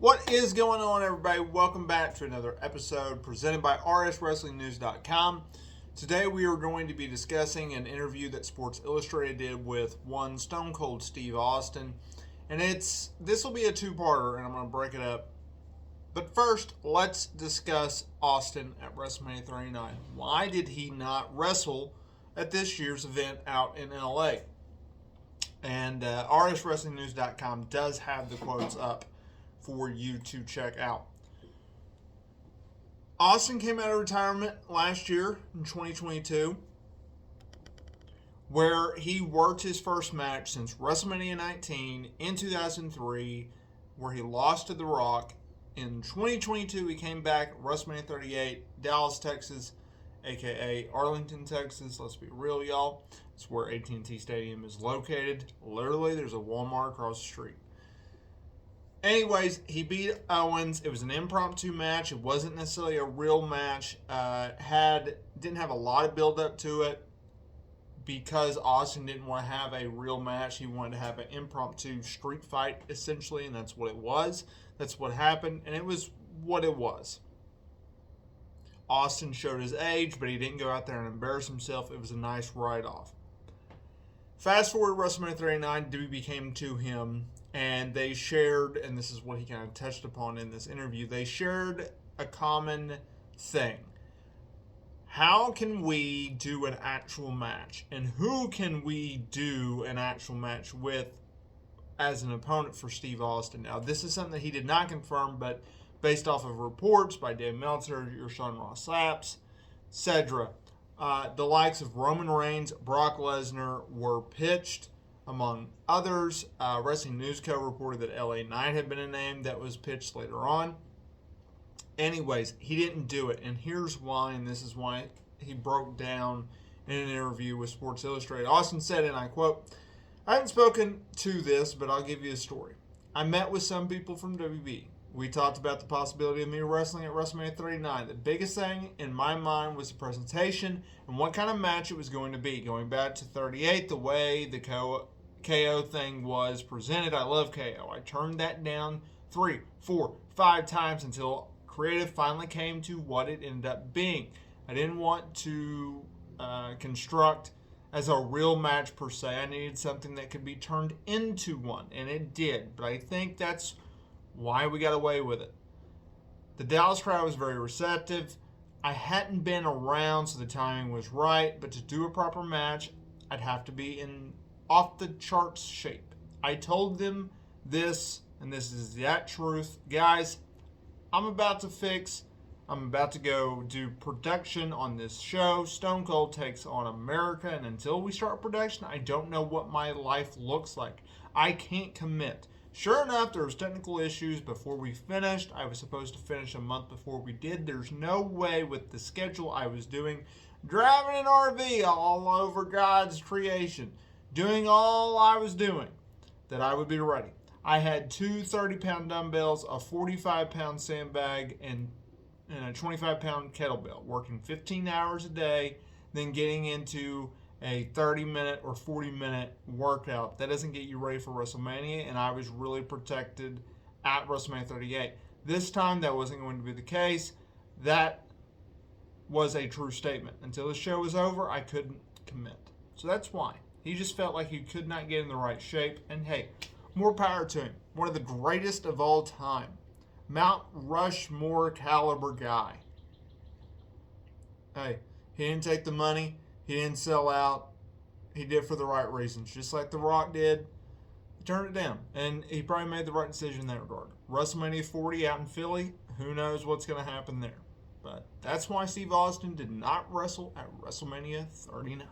What is going on, everybody? Welcome back to another episode presented by wrestlingnews.com. Today we are going to be discussing an interview that Sports Illustrated did with one Stone Cold Steve Austin. And this will be a two-parter, and I'm going to break it up. But first, let's discuss Austin at WrestleMania 39. Why did he not wrestle at this year's event out in LA? And rswrestlingnews.com does have the quotes up for you to check out. Austin came out of retirement last year in 2022, where he worked his first match since WrestleMania 19 in 2003, where he lost to The Rock. In 2022, he came back at WrestleMania 38, Dallas, Texas, aka Arlington, Texas. Let's be real, y'all. It's where AT&T Stadium is located. Literally, there's a Walmart across the street. Anyways, he beat Owens. It was an impromptu match. It wasn't necessarily a real match. Didn't have a lot of build up to it because Austin didn't want to have a real match. He wanted to have an impromptu street fight, essentially, and that's what it was. That's what happened, and it was what it was. Austin showed his age, but he didn't go out there and embarrass himself. It was a nice write-off. Fast forward to WrestleMania 39, WWE came to him, and they shared, and this is what he kind of touched upon in this interview, they shared a common thing. How can we do an actual match? And who can we do an actual match with as an opponent for Steve Austin? Now, this is something that he did not confirm, but based off of reports by Dave Meltzer, your Sean Ross Sapp, etc., the likes of Roman Reigns, Brock Lesnar were pitched, among others. Wrestling News Co. reported that LA Knight had been a name that was pitched later on. Anyways, he didn't do it, and here's why, and this is why he broke down in an interview with Sports Illustrated. Austin said, and I quote, "I haven't spoken to this, but I'll give you a story. I met with some people from WB. We talked about the possibility of me wrestling at WrestleMania 39. The biggest thing in my mind was the presentation and what kind of match it was going to be. Going back to 38, the way the KO thing was presented. I love KO. I turned that down 3, 4, 5 times until creative finally came to what it ended up being. I didn't want to construct as a real match per se. I needed something that could be turned into one, and it did. But I think that's why we got away with it. The Dallas crowd was very receptive. I hadn't been around, so the timing was right. But to do a proper match, I'd have to be in off the charts shape. I told them this, and this is that truth. Guys, I'm about to go do production on this show. Stone Cold takes on America, and until we start production, I don't know what my life looks like. I can't commit. Sure enough, there was technical issues before we finished. I was supposed to finish a month before we did. There's no way with the schedule I was doing, driving an RV all over God's creation, doing all I was doing, that I would be ready. I had 2 30-pound dumbbells, a 45-pound sandbag, and a 25-pound kettlebell, working 15 hours a day, then getting into a 30-minute or 40-minute workout. That doesn't get you ready for WrestleMania, and I was really protected at WrestleMania 38. This time, that wasn't going to be the case. That was a true statement. Until the show was over, I couldn't commit. So that's why. He just felt like he could not get in the right shape, and hey, more power to him. One of the greatest of all time. Mount Rushmore caliber guy. Hey, he didn't take the money. He didn't sell out. He did it for the right reasons. Just like The Rock did. He turned it down. And he probably made the right decision in that regard. WrestleMania 40 out in Philly. Who knows what's going to happen there. But that's why Steve Austin did not wrestle at WrestleMania 39.